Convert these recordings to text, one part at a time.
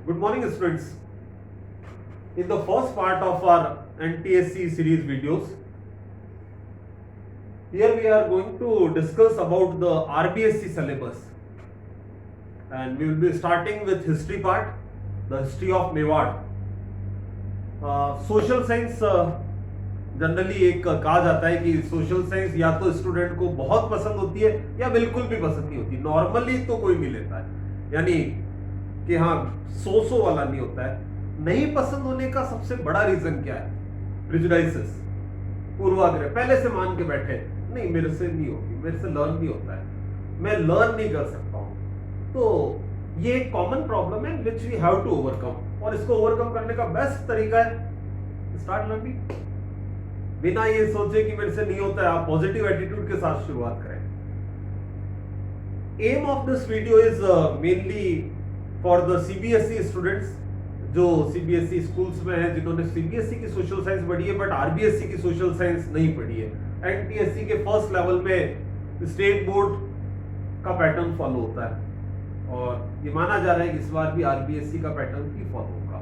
Good morning, students. In the first part of our NTSC series videos, here we are going to discuss about the RBSc syllabus, and we will be starting with history part, the history of Mewar. Social science generally एक कहा जाता है कि social science या तो student को बहुत पसंद होती है या बिल्कुल भी पसंद नहीं होती। नॉर्मली तो कोई नहीं लेता है, यानी कि हाँ सो वाला नहीं होता है। नहीं पसंद होने का सबसे बड़ा रीजन क्या है? प्रिजुडाइसेस, पूर्वाग्रह। पहले से मान के बैठे नहीं मेरे से नहीं होगी, मेरे से लर्न नहीं होता है, मैं लर्न नहीं कर सकता हूं। तो ये एक कॉमन प्रॉब्लम है which we have to overcome, और इसको ओवरकम करने का बेस्ट तरीका है स्टार्ट लर्निंग। बिना ये सोचे कि मेरे से नहीं होता है, आप पॉजिटिव एटीट्यूड के साथ शुरुआत करें। Aim of this video is mainly for the CBSE students जो सीबीएसई स्कूल्स में हैं, जिन्होंने सीबीएसई की सोशल साइंस पढ़ी है बट आरबीएसई की सोशल साइंस नहीं पढ़ी है। एनटीएससी के फर्स्ट लेवल में स्टेट बोर्ड का पैटर्न फॉलो होता है, और ये माना जा रहा है कि इस बार भी आरबीएससी का पैटर्न ही फॉलो होगा।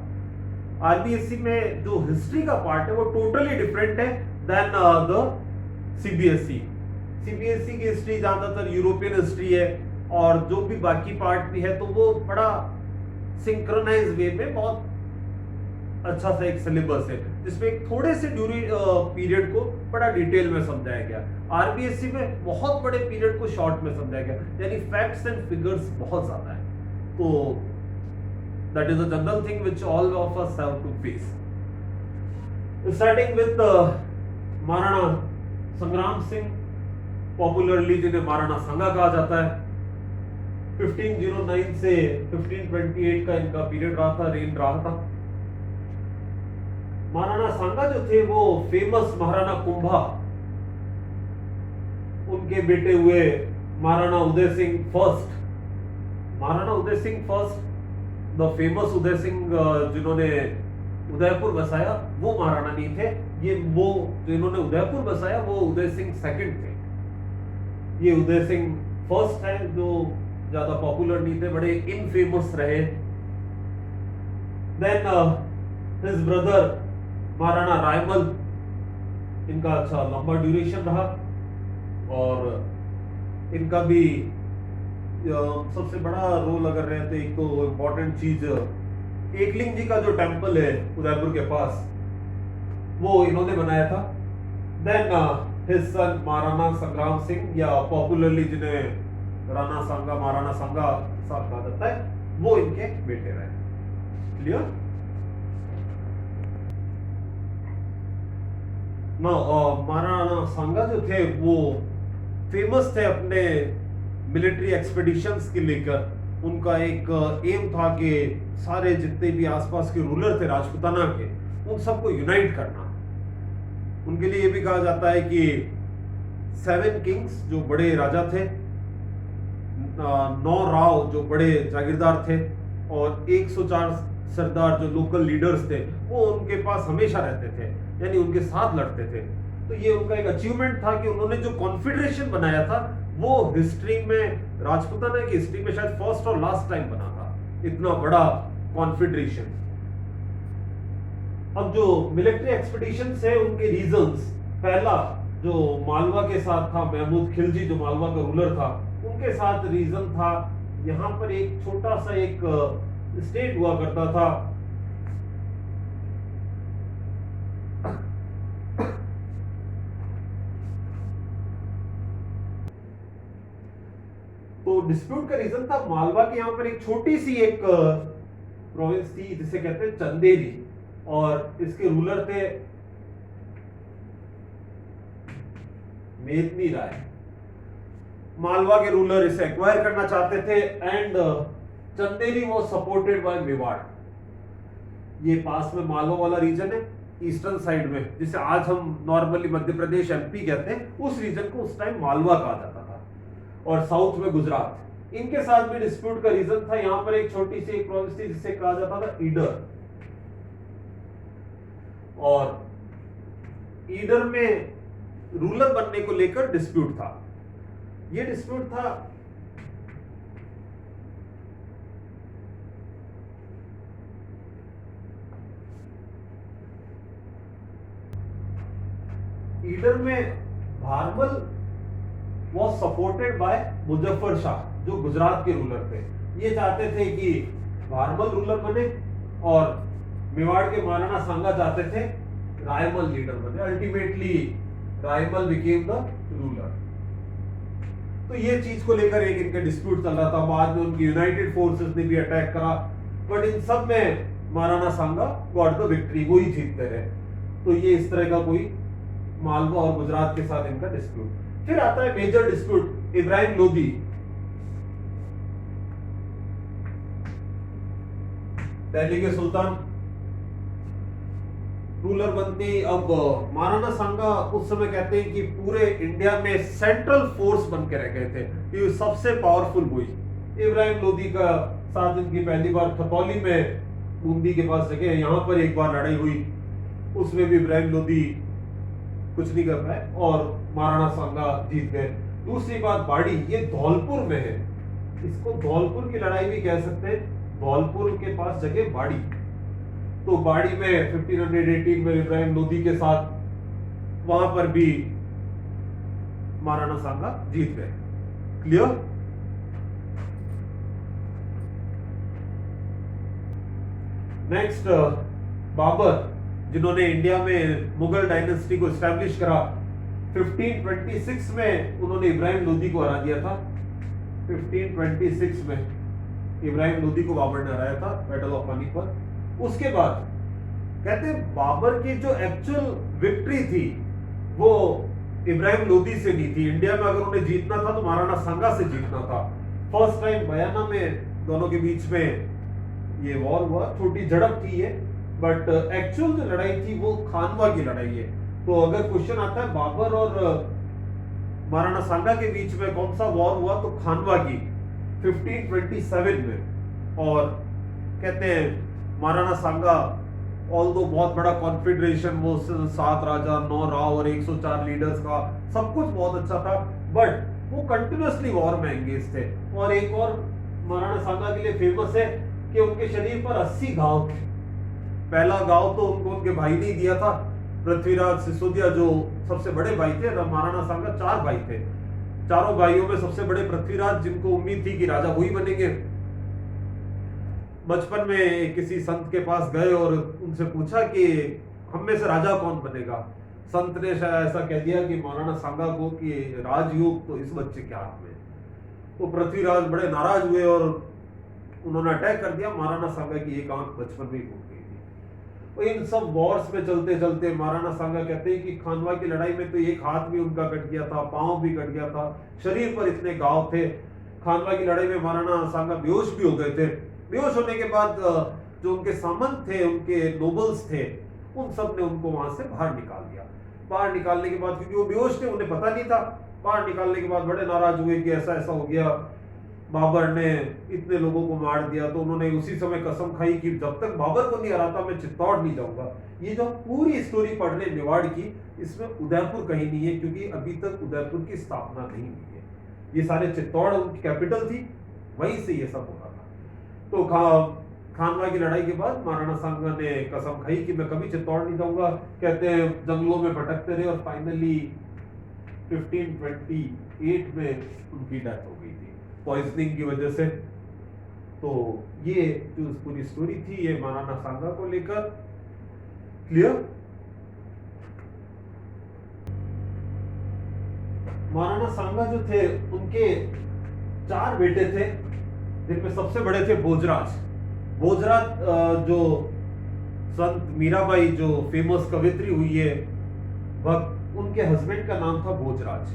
आरबीएससी में जो हिस्ट्री का पार्ट है वो टोटली डिफरेंट है देन द सीबीएसई। सीबीएसई की हिस्ट्री ज्यादातर यूरोपियन हिस्ट्री है, और जो भी बाकी पार्ट भी है तो वो बड़ा सिंक्रोनाइज वे में बहुत अच्छा सा एक सिलेबस है, जिसमें एक थोड़े से पीरियड को बड़ा डिटेल में समझाया गया। आरबीएससी में बहुत बड़े पीरियड को शॉर्ट में समझाया गया, यानी फैक्ट्स एंड फिगर्स बहुत ज्यादा है। तो that is a general thing which all of us have to face. Starting with Maharana Sangram Singh, popularly जिन्हें महाराणा सांगा कहा जाता है। 1509 से 1528 का इनका पीरियड रहा था, रेन रहा था। महाराणा सांगा जो थे वो फेमस महाराणा कुंभा, उनके बेटे हुए Maharana Uday Singh first. Maharana Uday Singh first, the famous Uday Singh जिन्होंने उदयपुर बसाया, वो महाराणा नहीं थे। ये वो जिन्होंने उदयपुर बसाया वो उदय सिंह सेकंड थे। ये उदय सिंह फर्स्ट है जो ज्यादा पॉपुलर नहीं थे, बड़े इनफेमस रहे। Then his brother Maharana Raimal, इनका अच्छा लंबा ड्यूरेशन रहा, और इनका भी सबसे बड़ा रोल अगर रहे तो एक तो इम्पोर्टेंट चीज एकलिंग जी का जो टेम्पल है उदयपुर के पास, वो इन्होंने बनाया था। Then his son Maharana Sangram Singh, या पॉपुलरली जिन्हें राणा सांगा, महाराणा सांगा साहब कहा जाता है, वो इनके बेटे रहे। क्लियर? महाराणा सांगा जो थे वो फेमस थे अपने मिलिट्री एक्सपेडिशंस के लेकर। उनका एक एम था कि सारे जितने भी आसपास के रूलर थे राजपूताना के, उन सबको यूनाइट करना। उनके लिए ये भी कहा जाता है कि 7 किंग्स जो बड़े राजा थे, 9 राव जो बड़े जागीरदार थे, और 104 सरदार जो लोकल लीडर्स थे, वो उनके पास हमेशा रहते थे, यानी उनके साथ लड़ते थे। तो ये उनका एक अचीवमेंट था कि उन्होंने जो कॉन्फेडरेशन बनाया था वो हिस्ट्री में, राजपूताना की हिस्ट्री में शायद फर्स्ट और लास्ट टाइम बना था, इतना बड़ा कॉन्फेडरेशन। अब जो मिलिट्री एक्सपेडिशन है उनके रीजंस, पहला जो मालवा के साथ था, महमूद खिलजी जो मालवा का रूलर था, उनके साथ रीजन था यहां पर एक छोटा सा एक स्टेट हुआ करता था, तो डिस्प्यूट का रीजन था मालवा के यहां पर एक छोटी सी एक प्रोविंस थी जिसे कहते हैं चंदेरी, और इसके रूलर थे मेदनी राय। मालवा के रूलर इसे एक्वायर करना चाहते थे, and Chanderi was supported by Mewar. ये पास में मालवा वाला रीजन है ईस्टर्न साइड में, जिसे आज हम नॉर्मली मध्य प्रदेश एमपी कहते हैं, उस रीजन को उस टाइम मालवा कहा जाता था, और साउथ में गुजरात। इनके साथ भी डिस्प्यूट का रीजन था, यहां पर एक छोटी सी एक प्रोविंस थी जिसे कहा जाता था ईडर, और ईडर में रूलर बनने को लेकर डिस्प्यूट था। ये डिस्प्यूट था ईडर में Bharmal was supported by Muzaffar Shah जो गुजरात के रूलर थे। ये चाहते थे कि भारमल रूलर बने और मेवाड़ के महाराणा सांगा चाहते थे रायमल लीडर बने। Ultimately Raimal became the ruler. तो ये चीज को लेकर एक इनका डिस्प्यूट चल रहा था। बाद में उनकी यूनाइटेड फोर्सेस ने भी अटैक करा, बट इन सब में महाराणा सांगा गॉट द विक्ट्री, वो ही जीतते रहे। तो ये इस तरह का कोई मालवा और गुजरात के साथ इनका डिस्प्यूट। फिर आता है मेजर डिस्प्यूट इब्राहिम लोदी। दिल्ली के सुल्तान रूलर बनते ही अब महाराणा सांगा उस समय कहते हैं कि पूरे इंडिया में सेंट्रल फोर्स बन के रह गए थे कि सबसे पावरफुल वही। इब्राहिम लोदी का साथ इनकी पहली बार खतौली में बूंदी के पास जगह है, यहाँ पर एक बार लड़ाई हुई, उसमें भी इब्राहिम लोदी कुछ नहीं कर पाए और महाराणा सांगा जीत गए। दूसरी बात बाड़ी, ये धौलपुर में है, इसको धौलपुर की लड़ाई भी कह सकते हैं। धौलपुर के पास जगह बाड़ी, तो बाड़ी में 1518 में इब्राहिम लोदी के साथ वहां पर भी महाराणा सांगा जीत गए। क्लियर? नेक्स्ट बाबर, जिन्होंने इंडिया में मुगल डायनेस्टी को एस्टैब्लिश करा। 1526 में उन्होंने इब्राहिम लोदी को हरा दिया था। 1526 में इब्राहिम लोदी को बाबर ने हराया था बैटल ऑफ पानीपत। उसके बाद कहते हैं बाबर की जो एक्चुअल विक्ट्री थी वो इब्राहिम लोदी से नहीं थी। इंडिया में अगर उन्हें जीतना था तो महाराणा सांगा से जीतना था। फर्स्ट टाइम बयाना में दोनों के बीच में ये वॉर हुआ, छोटी झड़प थी ये, बट एक्चुअल जो लड़ाई थी वो खानवा की लड़ाई है। तो अगर क्वेश्चन आता है बाबर और महाराणा सांगा के बीच में कौन सा वॉर हुआ, तो खानवा की 1527 में। और कहते हैं महाराणा सांगा ऑल्दो बहुत बड़ा कॉन्फेडरेशन, वो 7 राजा 9 राव और 104 लीडर्स का सब कुछ बहुत अच्छा था, बट वो कंटिन्यूअसली वॉर में एंगेज थे। और एक और महाराणा सांगा के लिए फेमस है कि उनके शरीर पर 80 घाव थे। पहला गांव तो उनको उनके भाई ने दिया था, पृथ्वीराज सिसोदिया जो सबसे बड़े भाई थे। महाराणा सांगा 4 भाई थे, चारों भाइयों में सबसे बड़े पृथ्वीराज, जिनको उम्मीद थी कि राजा वही बनेंगे। बचपन में किसी संत के पास गए और उनसे पूछा कि हम में से राजा कौन बनेगा। संत ने शायद ऐसा कह दिया कि महाराणा सांगा को कि राजयोग तो इस बच्चे के हाथ में। तो पृथ्वीराज बड़े नाराज हुए और उन्होंने अटैक कर दिया। महाराणा सांगा की एक आंख बचपन में ही फूट गई थी। तो इन सब वॉर्स में चलते चलते महाराणा सांगा कहते हैं कि खानवा की लड़ाई में तो एक हाथ भी उनका कट गया था, पांव भी कट गया था, शरीर पर इतने घाव थे। खानवा की लड़ाई में महाराणा सांगा बेहोश भी हो गए थे। बेहोश होने के बाद जो उनके सामंत थे, उनके नोबल्स थे, उन सब ने उनको वहां से बाहर निकाल दिया। बाहर निकालने के बाद, क्योंकि वो बेहोश थे, उन्हें पता नहीं था, बाहर निकालने के बाद बड़े नाराज हुए कि ऐसा ऐसा हो गया, बाबर ने इतने लोगों को मार दिया। तो उन्होंने उसी समय कसम खाई कि जब तक बाबर को नहीं हराता मैं चित्तौड़ नहीं जाऊंगा। ये जो पूरी स्टोरी पढ़ रहे मेवाड़ की, इसमें उदयपुर कहीं नहीं है, क्योंकि अभी तक उदयपुर की स्थापना नहीं हुई है। ये सारे चित्तौड़ उनकी कैपिटल थी, वहीं से ये सब होता था। तो खानवा की लड़ाई के बाद महाराणा सांगा ने कसम खाई कि मैं कभी चित्तौड़ नहीं जाऊंगा। कहते हैं जंगलों में भटकते रहे और फाइनली 1528 में उनकी डेथ हो गई थी पॉइजनिंग की वजह से। तो ये जो पूरी स्टोरी थी ये महाराणा सांगा को लेकर। क्लियर? महाराणा सांगा जो थे उनके 4 बेटे थे, जिनमें सबसे बड़े थे भोजराज। भोजराज जो संत मीराबाई जो फेमस कवित्री हुई है वह, उनके हस्बैंड का नाम था भोजराज।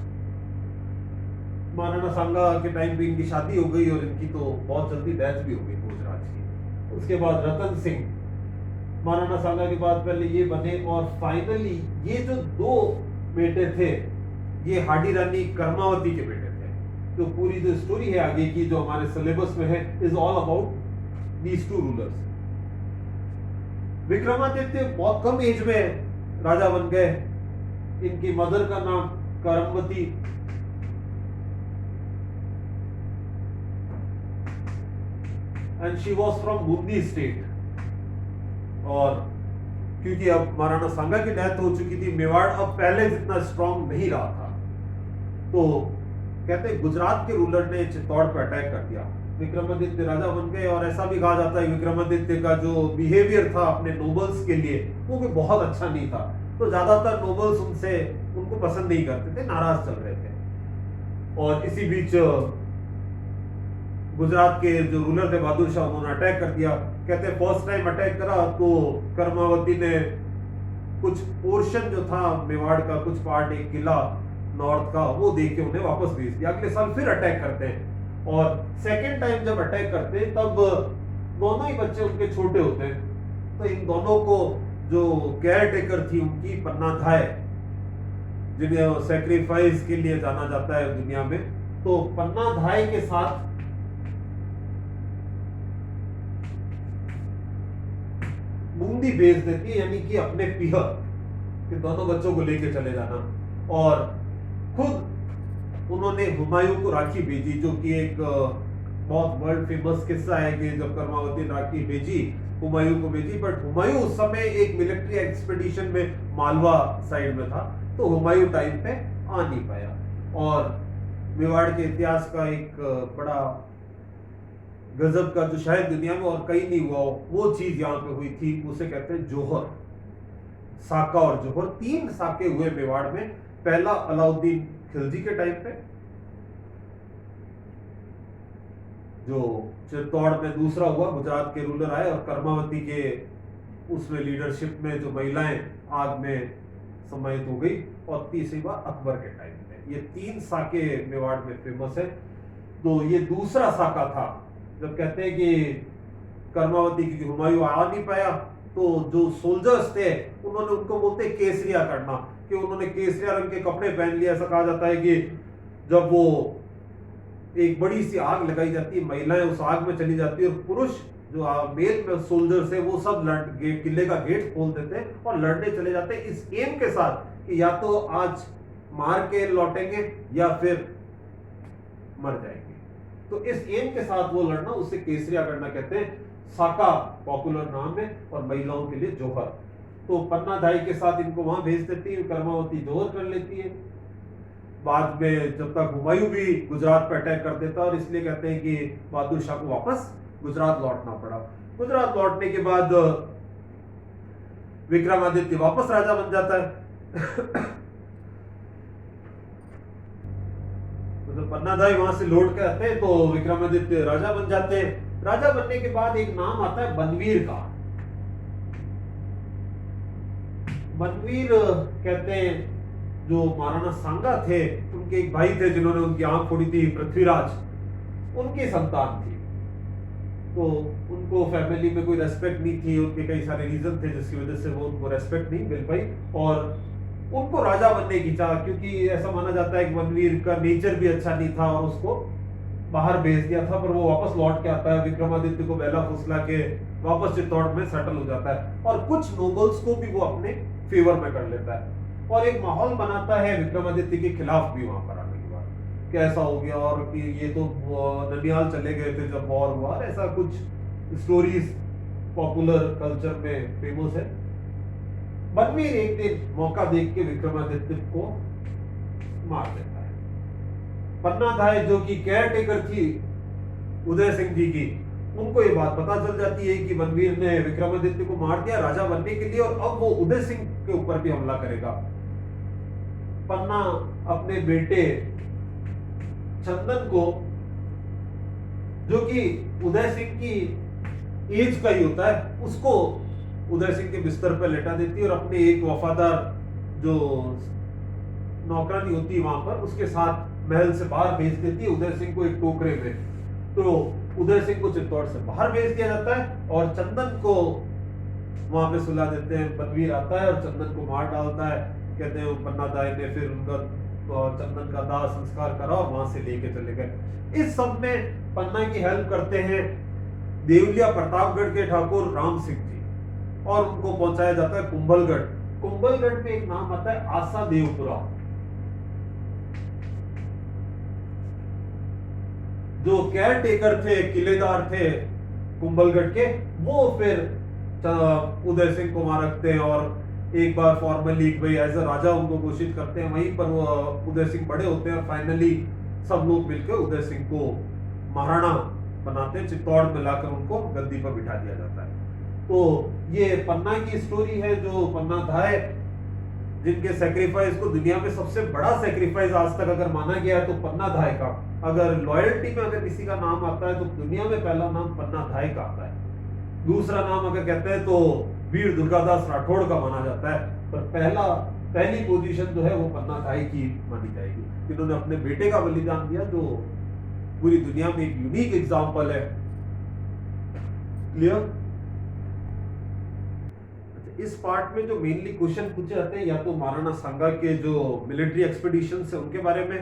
महाराणा सांगा के टाइम पे इनकी शादी हो गई और इनकी तो बहुत जल्दी डेथ भी हो गई भोजराज की। उसके बाद रतन सिंह महाराणा सांगा के बाद पहले ये बने, और फाइनली ये जो 2 बेटे थे ये हाडी रानी कर्मावती के बेटे थे। तो पूरी जो स्टोरी है आगे की जो हमारे सिलेबस में है is all about these 2 rulers. Vikramaditya बहुत कम एज में राजा बन गए। इनकी मदर का नाम करमवती, and she was from Bundi state. और क्योंकि अब महाराणा सांगा की डेथ हो चुकी थी, मेवाड़ अब पहले जितना स्ट्रांग नहीं रहा था। तो कहते हैं गुजरात के रूलर ने चित्तौड़ पर अटैक कर दिया, विक्रमादित्य राजा बन गए। और ऐसा भी कहा जाता है विक्रमादित्य का जो बिहेवियर था अपने नोबल्स के लिए वो भी बहुत अच्छा नहीं था, तो ज्यादातर नोबल्स उनको पसंद नहीं करते थे, नाराज चल रहे थे। और इसी बीच गुजरात के जो रूलर थे बहादुर शाह, उन्होंने अटैक कर दिया। कहते हैं फर्स्ट टाइम अटैक करा तो कर्मावती ने कुछ पोर्शन जो था मेवाड़ का, कुछ पार्ट, एक किला नॉर्थ का, वो दे के उन्हें वापस भेज दिया। अगले साल फिर अटैक करते हैं और सेकेंड टाइम जब अटैक करते हैं तब दोनों ही बच्चे उनके छोटे होते हैं। तो इन दोनों को जो केयर टेकर थी उनकी, पन्ना धाय, जिन्हें सेक्रीफाइस के लिए जाना जाता है दुनिया में, तो पन्ना धाय के साथ बूंदी भेज देती है, यानी कि अपने पिहर के दोनों बच्चों को लेके चले जाना। और खुद उन्होंने हुमायूं को राखी भेजी, जो कि एक बहुत वर्ल्ड फेमस किस्सा है कि जब कर्मावती ने राखी भेजी, हुमायूं को भेजी, बट हुमायूं उस समय एक मिलिट्री एक्सपेडिशन में मालवा साइड में था, तो हुमायूं टाइम पे आ नहीं पाया। और मेवाड़ के इतिहास का एक बड़ा गजब का, जो शायद दुनिया में और कहीं नहीं हुआ हो, वो चीज यहाँ पे हुई थी, उसे कहते हैं जोहर। साका और जोहर, 3 साके हुए मेवाड़ में। पहला अलाउद्दीन खिलजी के टाइम पे, जो चित्तौड़ में। दूसरा हुआ गुजरात के रूलर आए और कर्मावती के उसमें लीडरशिप में जो महिलाएं आग में समाहित हो गई। और तीसरी बार अकबर के टाइम पे। ये 3 साके मेवाड़ में फेमस है। तो ये दूसरा साका था जब कहते हैं कि कर्मावती की हुमायूं आ नहीं पाया, तो जो सोल्जर्स थे उन्होंने, उनको बोलते केसरिया करना, कि उन्होंने केसरिया रंग के कपड़े पहन लिए। ऐसा कहा जाता है कि जब वो एक बड़ी सी आग लगाई जाती है, महिलाएं उस आग में चली जाती है और पुरुष जो मेल सोल्जर्स है वो सब किले का गेट खोल देते हैं और लड़ने चले जाते हैं, इस एम के साथ कि या तो आज मार के लौटेंगे या फिर मर जाएंगे। तो इस एम के साथ वो लड़ना, उसे केसरिया करना कहते हैं। साका पॉपुलर नाम है और महिलाओं के लिए जोहर। तो पन्ना धाई के साथ इनको वहां भेज देती है, कर्मावती जोहर कर लेती है। बाद में जब तक हुमायूं भी गुजरात पर अटैक कर देता, और इसलिए कहते हैं कि बहादुर शाह को वापस गुजरात लौटना पड़ा। गुजरात लौटने के बाद विक्रमादित्य वापस राजा बन जाता है। तो जब पन्ना धाई वहां से लौट के आते हैं तो विक्रमादित्य राजा बन जाते हैं। राजा बनने के बाद एक नाम आता है बनवीर का। बनवीर कहते हैं जो महाराणा सांगा थे, उनके एक भाई थे जिन्होंने उनकी आंख फोड़ी थी, पृथ्वीराज, उनकी संतान थी। तो उनको फैमिली में कोई रेस्पेक्ट नहीं थी, उनके कई सारे रीजन थे जिसकी वजह से वो उनको रेस्पेक्ट नहीं मिल पाई, और उनको राजा बनने की चाह, क्योंकि ऐसा माना जाता है कि बनवीर का नेचर भी अच्छा नहीं था और उसको बाहर भेज दिया था। पर वो वापस लौट के आता है, विक्रमादित्य को बेला फुसला के वापस चित्तौड़ में सेटल हो जाता है, और कुछ नोबल्स को भी वो अपने फेवर में कर लेता है, और एक माहौल बनाता है विक्रमादित्य के खिलाफ भी वहां पर आने के बाद, कैसा हो गया, और कि ये तो ननिहाल चले गए थे जब वॉर हुआ, ऐसा कुछ स्टोरीज पॉपुलर कल्चर में फेमस है। बनवीर एक दिन मौका देख के विक्रमादित्य को मार देता है। पन्ना धाय जो कि केयर टेकर थी उदय सिंह जी की, उनको ये बात पता चल जाती है कि बनवीर ने विक्रमादित्य को मार दिया राजा बनने के लिए, और अब वो उदय सिंह के ऊपर भी हमला करेगा। पन्ना अपने बेटे चंदन को, जो कि उदय सिंह की एज का ही होता है, उसको उदय सिंह के बिस्तर पर लेटा देती है और अपने एक वफादार जो नौकरानी होती है वहां पर, उसके साथ महल से बाहर भेज देती है उदय सिंह को एक टोकरे में। तो उदय सिंह को चित्तौड़ से बाहर भेज दिया जाता है और चंदन को वहां पे सुला देते हैं। बनवीर आता है और चंदन को मार डालता है। कहते हैं पन्ना धाय ने फिर उनका चंदन का दाह संस्कार करा और वहां से लेके चले गए। इस सब में पन्ना की हेल्प करते हैं देवलिया प्रतापगढ़ के ठाकुर राम सिंह जी, और उनको पहुंचाया जाता है कुंभलगढ़। कुंभलगढ़ में एक नाम आता है आसा देवपुरा, जो केयर टेकर थे, किलेदार थे कुंभलगढ़ के, वो फिर उदय सिंह को वहां रखते हैं और एक बार फॉर्मली भाई एज अ राजा उनको घोषित करते हैं, वहीं पर वो उदय सिंह बड़े होते हैं और फाइनली सब लोग मिलकर उदय सिंह को महाराणा बनाते हैं, चित्तौड़ में लाकर उनको गद्दी पर बिठा दिया जाता है। तो ये पन्ना की स्टोरी है, जो पन्ना धाय जिनके सेक्रीफाइस को दुनिया में सबसे बड़ा सेक्रीफाइस आज तक अगर माना गया है तो पन्ना धाय का, अगर लॉयल्टी में अगर किसी का नाम आता है तो दुनिया में पहला नाम पन्ना धाय का आता है। दूसरा नाम अगर कहते हैं तो वीर दुर्गादास राठौड़ का माना जाता है, पर पहली पोजीशन जो है वो पन्ना धाय की मानी जाएगी, जिन्होंने अपने बेटे का बलिदान दिया, जो पूरी दुनिया में एक यूनिक एग्जांपल है। क्लियर? इस पार्ट में जो मेनली क्वेश्चन पूछे जाते हैं या तो महाराणा सांगा के जो मिलिट्री एक्सपीडिशन है उनके बारे में,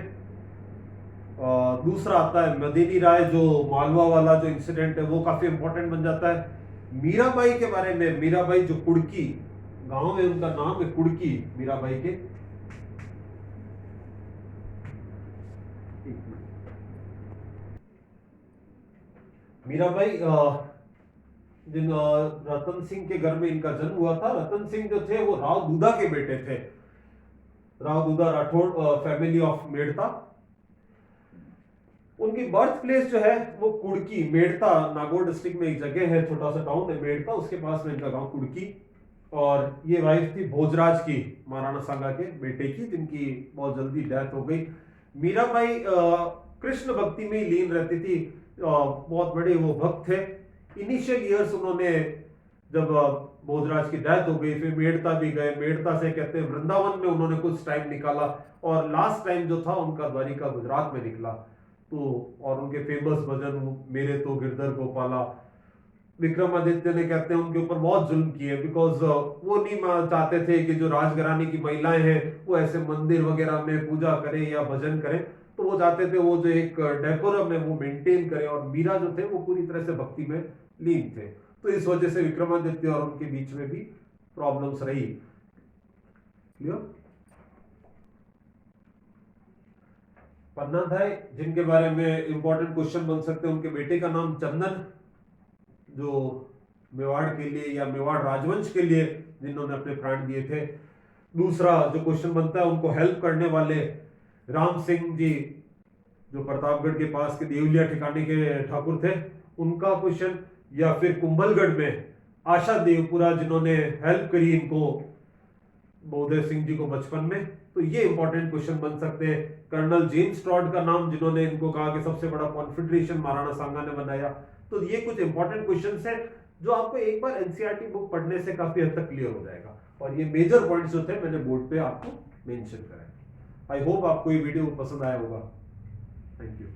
दूसरा आता है मदेनी राय जो मालवा वाला जो इंसिडेंट है वो काफी इंपॉर्टेंट बन जाता है। मीराबाई के बारे में, मीराबाई जो कुड़की गांव है उनका नाम है कुड़की मीराबाई के। मीराबाई जिन रतन सिंह के घर में इनका जन्म हुआ था। रतन सिंह जो थे वो राव दूधा के बेटे थे, राव दूधा राठौड़ फैमिली ऑफ मेड़ता। उनकी बर्थ प्लेस जो है वो कुड़की मेड़ता, नागौर डिस्ट्रिक्ट में एक जगह है, छोटा सा टाउन है मेड़ता, उसके पास में इनका गांव कुड़की। और ये वाइफ थी भोजराज की, महाराणा सांगा के बेटे की, जिनकी बहुत जल्दी डेथ हो गई। मीराबाई कृष्ण भक्ति में ही लीन रहती थी, बहुत बड़े वो भक्त थे। इनिशियल ईयर्स उन्होंने, जब भोजराज की डेथ हो गई, फिर मेड़ता भी गए, मेड़ता से कहते हैं वृंदावन में उन्होंने कुछ टाइम निकाला, और लास्ट टाइम जो था उनका द्वारिका गुजरात में निकला। तो और उनके फेमस भजन मेरे तो गिरधर गोपाला, विक्रमादित्य ने कहते हैं उनके ऊपर बहुत जुल्म किए, बिकॉज वो नहीं चाहते थे कि जो राजघराने की महिलाएं हैं वो ऐसे मंदिर वगैरह में पूजा करें या भजन करें, तो वो चाहते थे वो जो एक डेकोरम है वो मेंटेन करें, और मीरा जो थे वो पूरी तरह से भक्ति में लीन थे। तो इस वजह से विक्रमादित्य और उनके बीच में भी प्रॉब्लम्स रही। क्लियर? पन्ना धाय जिनके बारे में इंपॉर्टेंट क्वेश्चन बन सकते हैं, उनके बेटे का नाम चंदन, जो मेवाड़ के लिए या मेवाड़ राजवंश के लिए जिन्होंने अपने प्राण दिए थे। दूसरा जो क्वेश्चन बनता है, उनको हेल्प करने वाले राम सिंह जी जो प्रतापगढ़ के पास के देवलिया ठिकाने के ठाकुर थे, उनका क्वेश्चन। या फिर कुंभलगढ़ में आशा देवपुरा जिन्होंने हेल्प करी इनको, उदय सिंह जी को बचपन में, तो ये इंपॉर्टेंट क्वेश्चन बन सकते हैं। कर्नल जेम्स टॉड का नाम, जिन्होंने इनको कहा कि सबसे बड़ा कॉन्फेडरेशन महाराणा सांगा ने बनाया। तो ये कुछ इंपॉर्टेंट क्वेश्चंस हैं जो आपको एक बार एनसीईआरटी बुक पढ़ने से काफी हद तक क्लियर हो जाएगा, और ये मेजर पॉइंट्स जो थे मैंने बोर्ड पे आपको मेंशन करा है। आई होप आपको ये वीडियो पसंद आया होगा। Thank you.